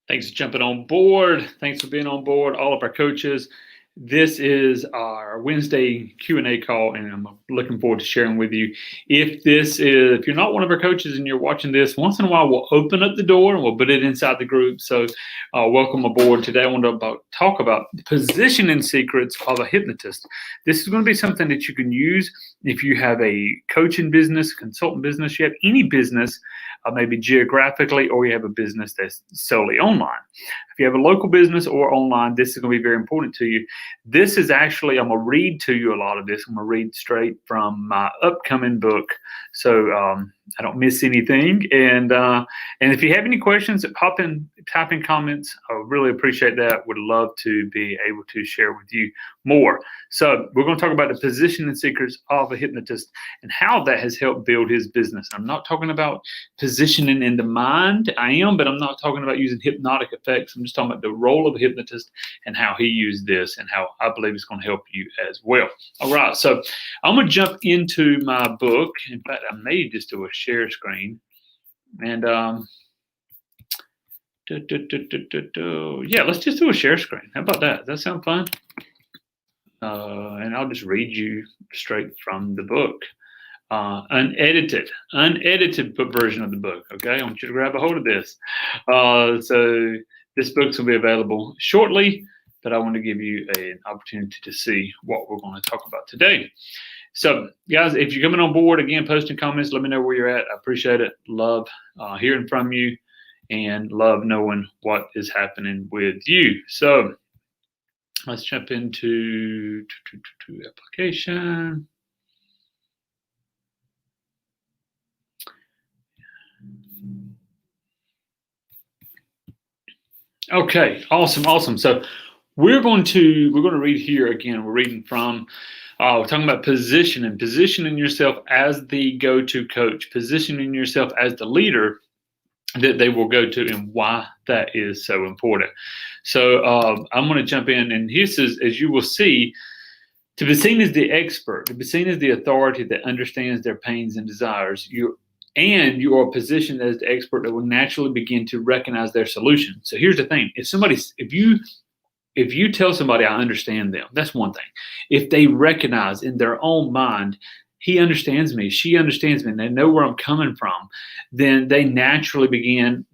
Thanks for jumping on board. Thanks for being on board, all of our coaches. This is our Wednesday Q&A call, and I'm looking forward to sharing with you. If you're not one of our coaches and you're watching this, once in a while we'll open up the door and we'll put it inside the group. So welcome aboard. Today I want to talk about the positioning secrets of a hypnotist. This is going to be something that you can use if you have a coaching business, consultant business, you have any business, maybe geographically, or you have a business that's solely online. If you have a local business or online, this is going to be very important to you. This is actually, I'm going to read to you a lot of this. I'm going to read straight from my upcoming book, so I don't miss anything. And if you have any questions, type in comments. I would really appreciate that. Would love to be able to share with you more. So we're going to talk about the positioning secrets of a hypnotist and how that has helped build his business. I'm not talking about positioning in the mind. I am, but I'm not talking about using hypnotic effects. I'm just talking about the role of a hypnotist and how he used this and how I believe it's going to help you as well. All right, so I'm going to jump into my book. In fact, I may just do a share screen. And yeah, let's just do a share screen. How about that? Does that sound fun? And I'll just read you straight from the book. Unedited version of the book. Okay, I want you to grab a hold of this. So this book's will be available shortly, but I want to give you an opportunity to see what we're going to talk about today. So, guys, if you're coming on board, again, posting comments, let me know where you're at. I appreciate it. Love hearing from you and love knowing what is happening with you. So let's jump into application. Okay, awesome. So we're going to read here again. We're reading from we're talking about positioning yourself as the go-to coach, positioning yourself as the leader that they will go to, and why that is so important. So I'm going to jump in, and here says, as you will see, to be seen as the expert, to be seen as the authority that understands their pains and desires, you are positioned as the expert that will naturally begin to recognize their solution. So here's the thing: if you tell somebody I understand them, that's one thing. If they recognize in their own mind, he understands me, she understands me, and they know where I'm coming from, then they naturally begin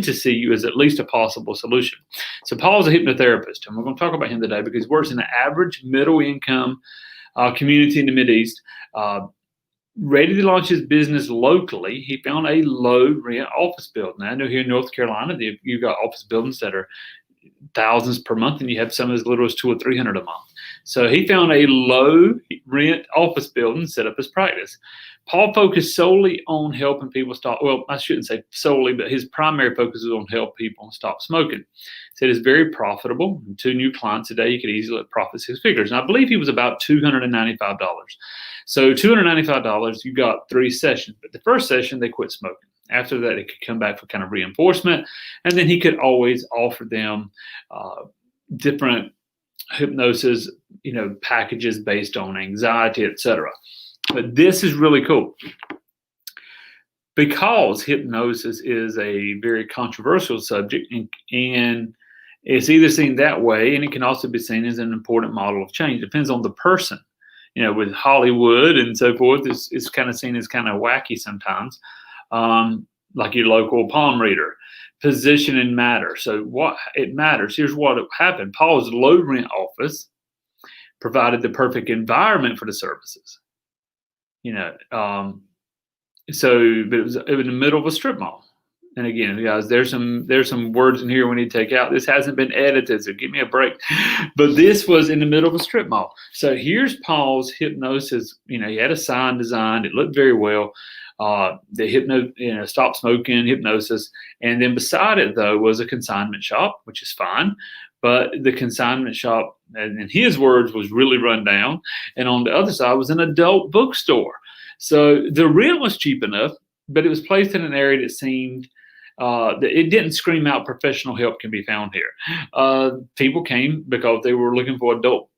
to see you as at least a possible solution. So Paul's a hypnotherapist, and we're going to talk about him today because he works in an average middle income community in the Mideast. Ready to launch his business locally, he found a low rent office building. Now, I know here in North Carolina, you've got office buildings that are thousands per month, and you have some as little as $200 or $300 a month. So he found a low rent office building, set up his practice. Paul focused solely on helping people stop. Well, I shouldn't say solely, but his primary focus is on help people stop smoking. He said it's very profitable. 2 new clients a day, you could easily profit 6 figures. And I believe he was about $295. So $295, you got 3 sessions. But the first session, they quit smoking. After that, it could come back for kind of reinforcement. And then he could always offer them different hypnosis, packages based on anxiety, etc. But this is really cool because hypnosis is a very controversial subject, and it's either seen that way, and it can also be seen as an important model of change. It depends on the person. With Hollywood and so forth, it's kind of seen as kind of wacky sometimes, like your local palm reader. Positioning matters. So what it matters, here's what happened. Paul's low rent office provided the perfect environment for the services. So but it was in the middle of a strip mall. And again, guys, there's some words in here we need to take out. This hasn't been edited, so give me a break. But this was in the middle of a strip mall. So here's Paul's hypnosis. He had a sign designed. It looked very well. The stop smoking hypnosis. And then beside it, though, was a consignment shop, which is fine. But the consignment shop, in his words, was really run down. And on the other side was an adult bookstore. So the rent was cheap enough, but it was placed in an area that seemed it didn't scream out professional help can be found here. People came because they were looking for adult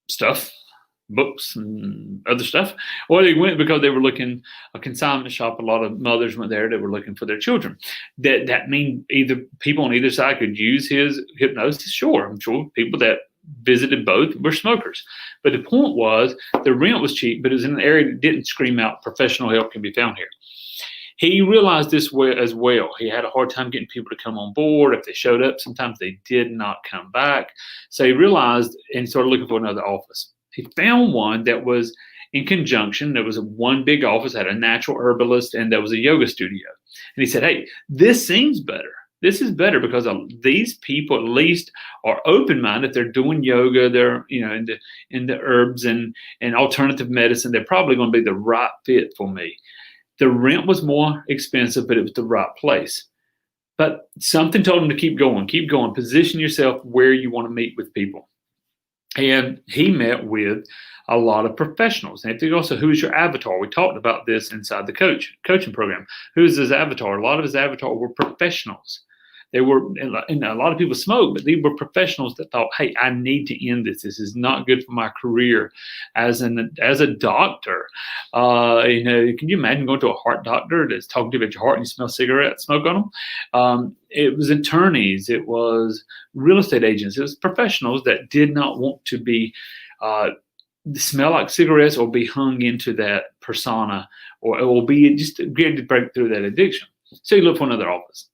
stuff. books and other stuff, or they went because they were looking a consignment shop. A lot of mothers went there that were looking for their children. That mean either people on either side could use his hypnosis. Sure, I'm sure people that visited both were smokers. But the point was the rent was cheap, but it was in an area that didn't scream out professional help can be found here. He realized this way as well. He had a hard time getting people to come on board. If they showed up, sometimes they did not come back. So he realized and started looking for another office. He found one that was in conjunction. There was one big office, had a natural herbalist, and there was a yoga studio. And he said, hey, this seems better. This is better because these people at least are open-minded. They're doing yoga. They're into herbs and alternative medicine. They're probably going to be the right fit for me. The rent was more expensive, but it was the right place. But something told him to keep going, position yourself where you want to meet with people. And he met with a lot of professionals. And also, who is your avatar? We talked about this inside the coaching program. Who is his avatar? A lot of his avatar were professionals. They were, and a lot of people smoke, but they were professionals that thought, hey, I need to end this. This is not good for my career as a doctor. Can you imagine going to a heart doctor that's talking to you about your heart and you smell cigarette smoke on them? It was attorneys. It was real estate agents. It was professionals that did not want to be smell like cigarettes or be hung into that persona or be just getting to break through that addiction. So he looked for another office.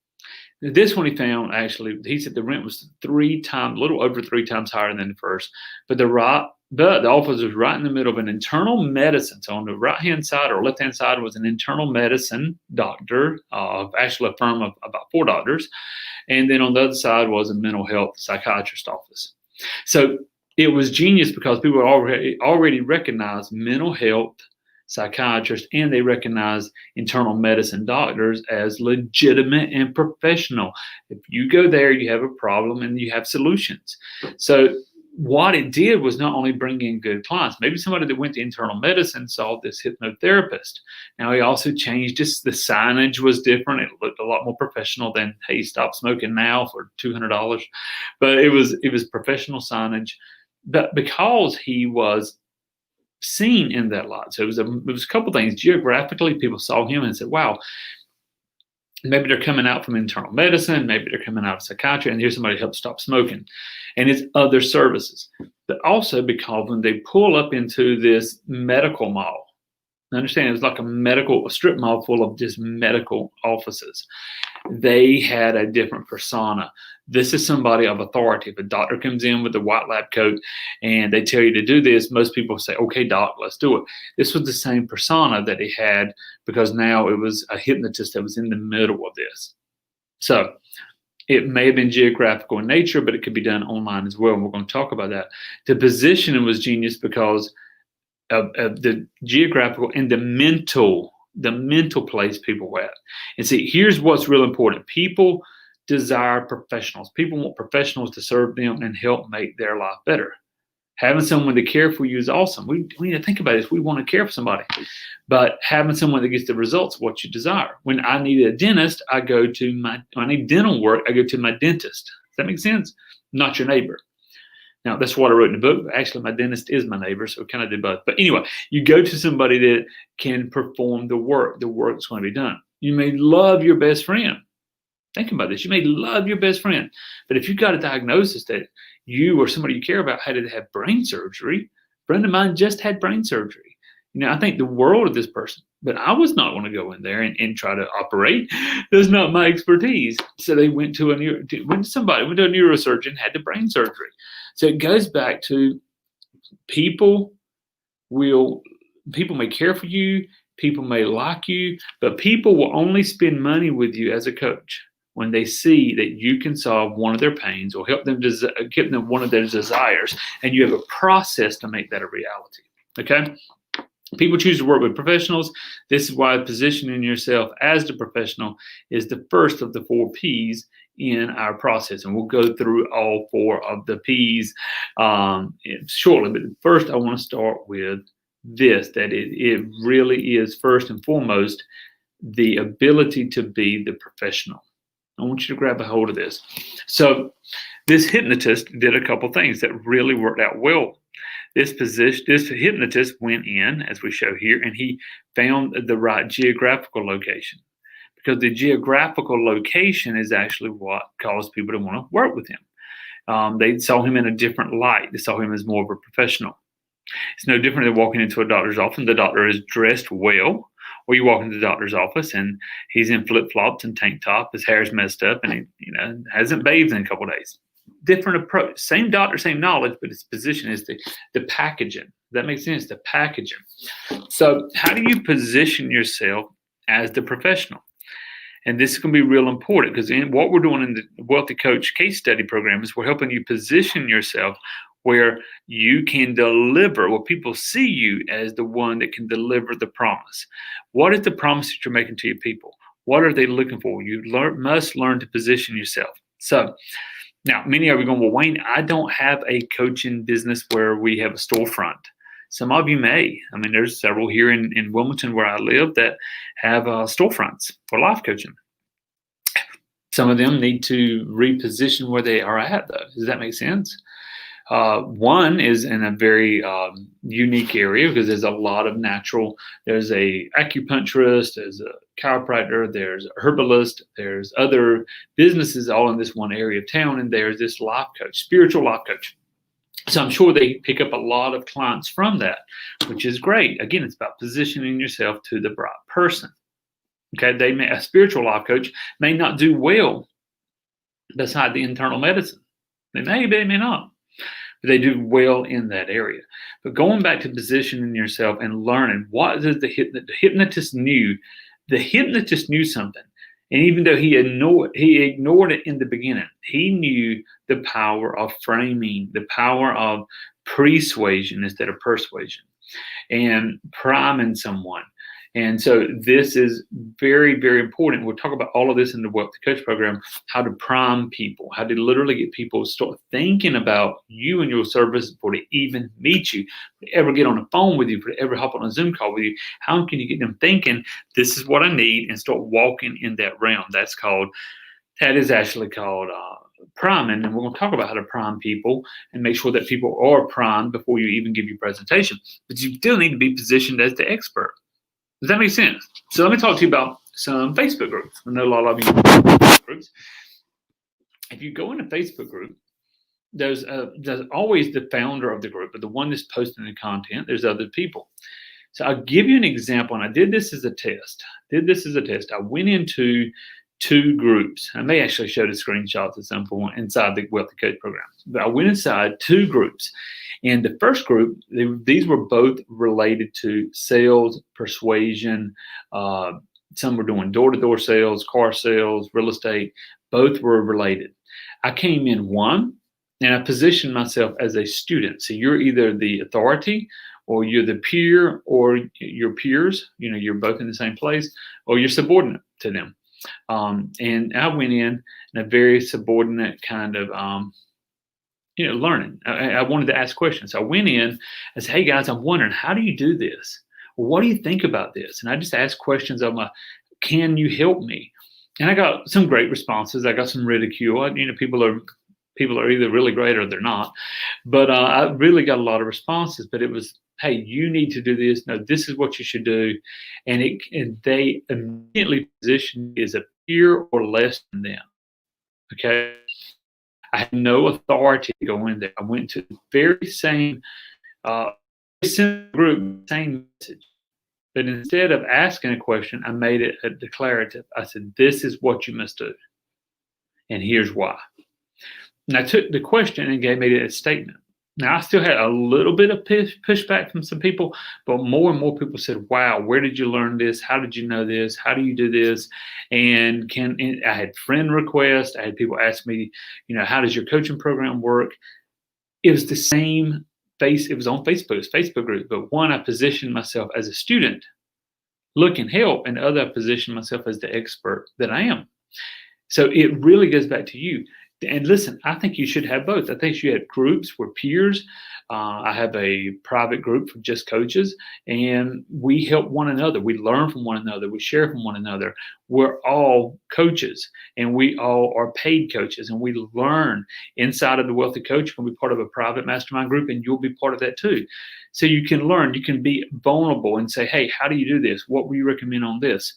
This one he found, actually, he said the rent was a little over 3 times higher than the first. But the office was right in the middle of an internal medicine. So on the right-hand side or left-hand side was an internal medicine doctor, actually a firm of about 4 doctors. And then on the other side was a mental health psychiatrist office. So it was genius because people already recognized mental health psychiatrists, and they recognize internal medicine doctors as legitimate and professional. If you go there, you have a problem and you have solutions. So what it did was not only bring in good clients, maybe somebody that went to internal medicine saw this hypnotherapist. Now he also changed this. The signage was different. It looked a lot more professional than, hey, stop smoking now for $200. But it was professional signage. But because he was seen in that light. So it was a couple things. Geographically, people saw him and said, wow, maybe they're coming out from internal medicine, maybe they're coming out of psychiatry, and here's somebody to help stop smoking. And it's other services. But also because when they pull up into this medical mall, understand it was like a strip mall full of just medical offices. They had a different persona. This is somebody of authority. If a doctor comes in with a white lab coat and they tell you to do this, most people say, okay, doc, let's do it. This was the same persona that he had because now it was a hypnotist that was in the middle of this. So it may have been geographical in nature, but it could be done online as well. And we're going to talk about that. The positioning was genius because of the geographical and the mental place people were at. And see, here's what's real important. People desire professionals. People want professionals to serve them and help make their life better. Having someone to care for you is awesome. We need to think about this. We want to care for somebody. But having someone that gets the results of what you desire. When I need a dentist, when I need dental work, I go to my dentist. Does that make sense? Not your neighbor. Now, that's what I wrote in the book. Actually, my dentist is my neighbor, so we kind of did both. But anyway, you go to somebody that can perform the work. The work's going to be done. You may love your best friend. Think about this. You may love your best friend, but if you got a diagnosis that you or somebody you care about had to have brain surgery, a friend of mine just had brain surgery. I think the world of this person, but I was not going to go in there and try to operate. That's not my expertise. So they went to a neurosurgeon, had the brain surgery. So it goes back to people may care for you, people may like you, but people will only spend money with you as a coach when they see that you can solve one of their pains or help them give them one of their desires, and you have a process to make that a reality. Okay? People choose to work with professionals. This is why positioning yourself as the professional is the first of the 4 P's in our process. And we'll go through all 4 of the P's shortly. But first, I want to start with this, that it really is first and foremost the ability to be the professional. I want you to grab a hold of this. So this hypnotist did a couple things that really worked out well. This hypnotist went in, as we show here, and he found the right geographical location, because the geographical location is actually what caused people to want to work with him. They saw him in a different light. They saw him as more of a professional. It's no different than walking into a doctor's office and the doctor is dressed well, or you walk into the doctor's office and he's in flip flops and tank top, his hair's messed up, and he hasn't bathed in a couple of days. Different approach, same doctor, same knowledge, but his position is the packaging. That makes sense. The packaging. So, how do you position yourself as the professional? And this is going to be real important, because what we're doing in the Wealthy Coach case study program is we're helping you position yourself where you can deliver, where people see you as the one that can deliver the promise. What is the promise that you're making to your people? What are they looking for? You must learn to position yourself. So now, many of you are going, well, Wayne, I don't have a coaching business where we have a storefront. Some of you may. I mean, there's several here in Wilmington where I live that have storefronts for life coaching. Some of them need to reposition where they are at, though. Does that make sense? One is in a very unique area, because there's a lot of natural. There's a acupuncturist, there's a chiropractor, there's a herbalist, there's other businesses all in this one area of town, and there's this life coach, spiritual life coach. So I'm sure they pick up a lot of clients from that, which is great. Again, it's about positioning yourself to the right person. Okay, a spiritual life coach may not do well beside the internal medicine. They may, but they may not. But they do well in that area. But going back to positioning yourself and learning, what does the hypnotist knew? The hypnotist knew something. And even though he ignored it in the beginning, he knew the power of framing, the power of persuasion instead of persuasion, and priming someone. And so this is very, very important. We'll talk about all of this in the Wealthy Coach program, how to prime people, how to literally get people to start thinking about you and your service before they even meet you, before they ever get on the phone with you, before they ever hop on a Zoom call with you. How can you get them thinking, this is what I need, and start walking in that realm? That is actually called priming. And we're going to talk about how to prime people and make sure that people are primed before you even give your presentation. But you still need to be positioned as the expert. Does that make sense? So let me talk to you about some Facebook groups. I know a lot of you know Facebook groups. If you go in a Facebook group, there's always the founder of the group, but the one that's posting the content, there's other people. So I'll give you an example, and I did this as a test. I went into 2 groups. I may actually show the screenshots at some point inside the Wealthy Coach program. But I went inside 2 groups. And the first group, these were both related to sales, persuasion. Some were doing door-to-door sales, car sales, real estate. Both were related. I came in one, and I positioned myself as a student. So you're either the authority, or you're the peer, or your peers. You're both in the same place, or you're subordinate to them. And I went in a very subordinate kind of learning. I wanted to ask questions. So I went in and said, hey guys, I'm wondering, how do you do this? Well, what do you think about this? And I just asked questions of can you help me? And I got some great responses. I got some ridicule. People are either really great or they're not. But I really got a lot of responses. But it was, hey, you need to do this. No, this is what you should do. And they immediately positioned me as a peer or less than them. Okay. I had no authority to go in there. I went to the very same group, same message. But instead of asking a question, I made it a declarative. I said, this is what you must do. And here's why. And I took the question and made it a statement. Now, I still had a little bit of pushback from some people, but more and more people said, wow, where did you learn this? How did you know this? How do you do this? And I had friend requests. I had people ask me, how does your coaching program work? It was the same it was on Facebook, Facebook group, but one, I positioned myself as a student looking help, and the other, I positioned myself as the expert that I am. So it really goes back to you. And listen, I think you should have both. I think you have groups where peers. I have a private group for just coaches, and we help one another. We learn from one another. We share from one another. We're all coaches, and we all are paid coaches, and we learn inside of the Wealthy Coach. You can be part of a private mastermind group, and you'll be part of that too. So you can learn. You can be vulnerable and say, "Hey, how do you do this? What would you recommend on this?"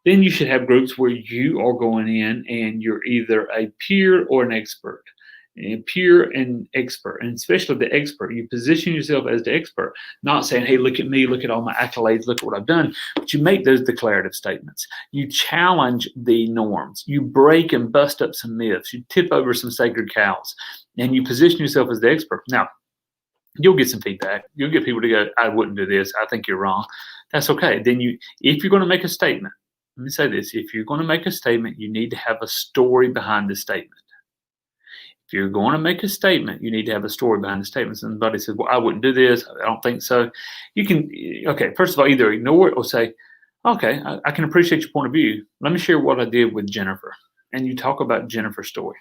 Then you should have groups where you are going in and you're either a peer or an expert. A peer and expert, and especially the expert. You position yourself as the expert, not saying, "Hey, look at me, look at all my accolades, look at what I've done," but you make those declarative statements. You challenge the norms. You break and bust up some myths. You tip over some sacred cows, and you position yourself as the expert. Now, you'll get some feedback. You'll get people to go, "I wouldn't do this. I think you're wrong." That's okay. Then if you're going to make a statement, let me say this: if you're going to make a statement, you need to have a story behind the statement. If you're going to make a statement, you need to have a story behind the statement. Somebody says, "Well, I wouldn't do this. I don't think so." You can, okay, first of all, either ignore it or say, "Okay, I can appreciate your point of view. Let me share what I did with Jennifer." And you talk about Jennifer's story.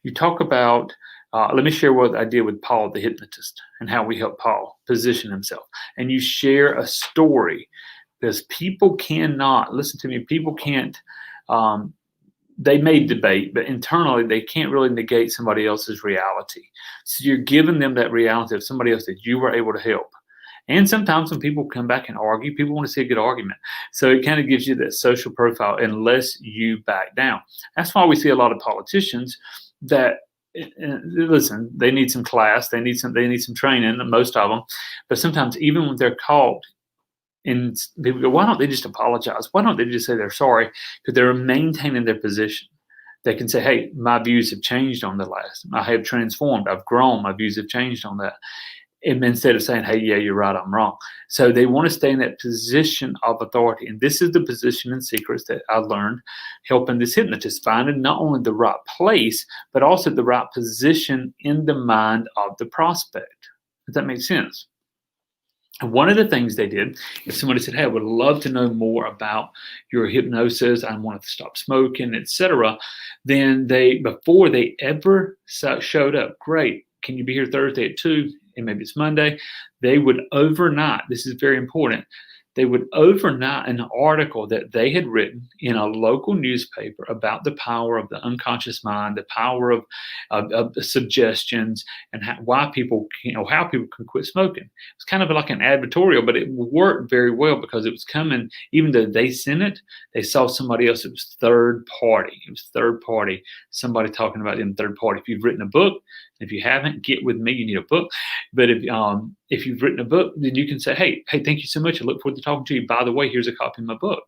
You talk about, let me share what I did with Paul, the hypnotist, and how we helped Paul position himself. And you share a story, because people cannot, listen to me, people can't, they may debate, but internally they can't really negate somebody else's reality. So you're giving them that reality of somebody else that you were able to help. And sometimes when people come back and argue, people want to see a good argument. So it kind of gives you that social profile unless you back down. That's why we see a lot of politicians that, listen, they need some class, they need some training, most of them. But sometimes even when they're caught, and people go, "Why don't they just apologize? Why don't they just say they're sorry?" Because they're maintaining their position. They can say, "Hey, my views have changed on the last. I have transformed. I've grown. My views have changed on that." And instead of saying, "Hey, yeah, you're right, I'm wrong." So they want to stay in that position of authority. And this is the position in secrets that I learned helping this hypnotist finding not only the right place, but also the right position in the mind of the prospect. Does that make sense? And one of the things they did, if somebody said, "Hey, I would love to know more about your hypnosis, I want to stop smoking, etc.," then before they ever showed up, "Great, can you be here Thursday at 2?" And maybe it's Monday, they would overnight, this is very important, they would overnight an article that they had written in a local newspaper about the power of the unconscious mind, the power of the suggestions, and why people, how people can quit smoking. It's kind of like an advertorial, but it worked very well because it was coming, even though they sent it, they saw somebody else. It was third party. It was third party, somebody talking about them third party. If you've written a book, if you haven't, get with me. You need a book. But if you've written a book, then you can say, hey, thank you so much. I look forward to talking to you. By the way, here's a copy of my book.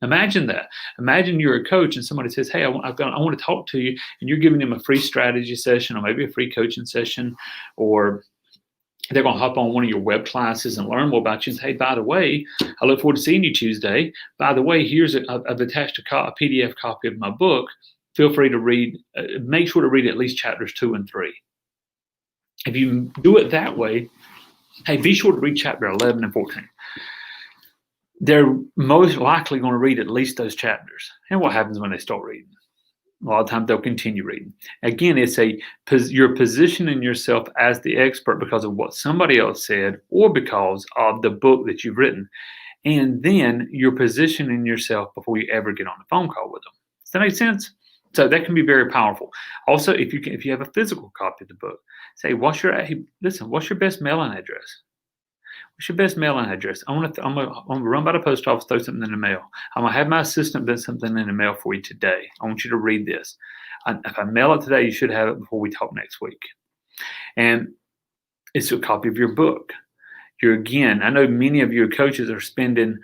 Imagine that. Imagine you're a coach and somebody says, "Hey, I want to talk to you," and you're giving them a free strategy session or maybe a free coaching session, or they're going to hop on one of your web classes and learn more about you and say, "Hey, by the way, I look forward to seeing you Tuesday. By the way, I've attached a PDF copy of my book. Feel free to read. Make sure to read at least chapters 2 and 3. If you do it that way, hey, be sure to read chapter 11 and 14. They're most likely going to read at least those chapters. And what happens when they start reading? A lot of times they'll continue reading. Again, you're positioning yourself as the expert because of what somebody else said or because of the book that you've written. And then you're positioning yourself before you ever get on a phone call with them. Does that make sense? So that can be very powerful. Also, if you have a physical copy of the book, say, what's your best mailing address? What's your best mailing address? I'm gonna run by the post office, throw something in the mail. I'm gonna have my assistant put something in the mail for you today. I want you to read this. If I mail it today, you should have it before we talk next week. And it's a copy of your book. I know many of your coaches are spending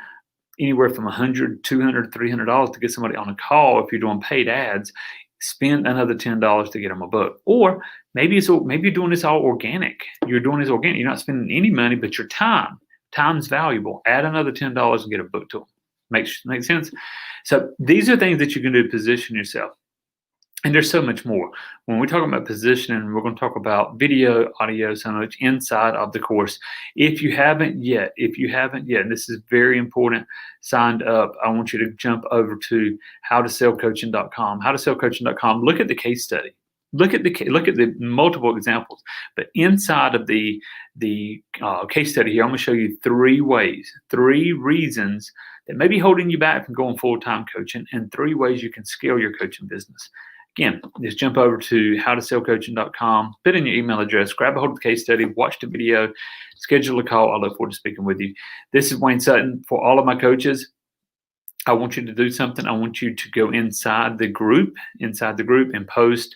anywhere from $100, $200, $300 to get somebody on a call. If you're doing paid ads, spend another $10 to get them a book. Or maybe you're doing this all organic. You're doing this organic. You're not spending any money, but your time's valuable. Add another $10 and get a book to them. Make sense? So these are things that you can do to position yourself. And there's so much more. When we talk about positioning, we're going to talk about video, audio, so much inside of the course. If you haven't yet, and this is very important, signed up, I want you to jump over to howtosellcoaching.com. Howtosellcoaching.com. Look at the case study. Look at the multiple examples. But inside of the case study here, I'm going to show you 3 ways, 3 reasons that may be holding you back from going full-time coaching, and 3 ways you can scale your coaching business. Again, just jump over to howtosellcoaching.com, put in your email address, grab a hold of the case study, watch the video, schedule a call. I look forward to speaking with you. This is Wayne Sutton. For all of my coaches, I want you to do something. I want you to go inside the group, and post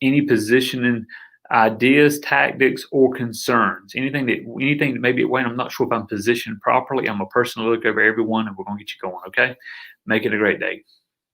any positioning ideas, tactics, or concerns. Anything that maybe, Wayne, I'm not sure if I'm positioned properly. I'm a person to look over everyone, and we're going to get you going, okay? Make it a great day.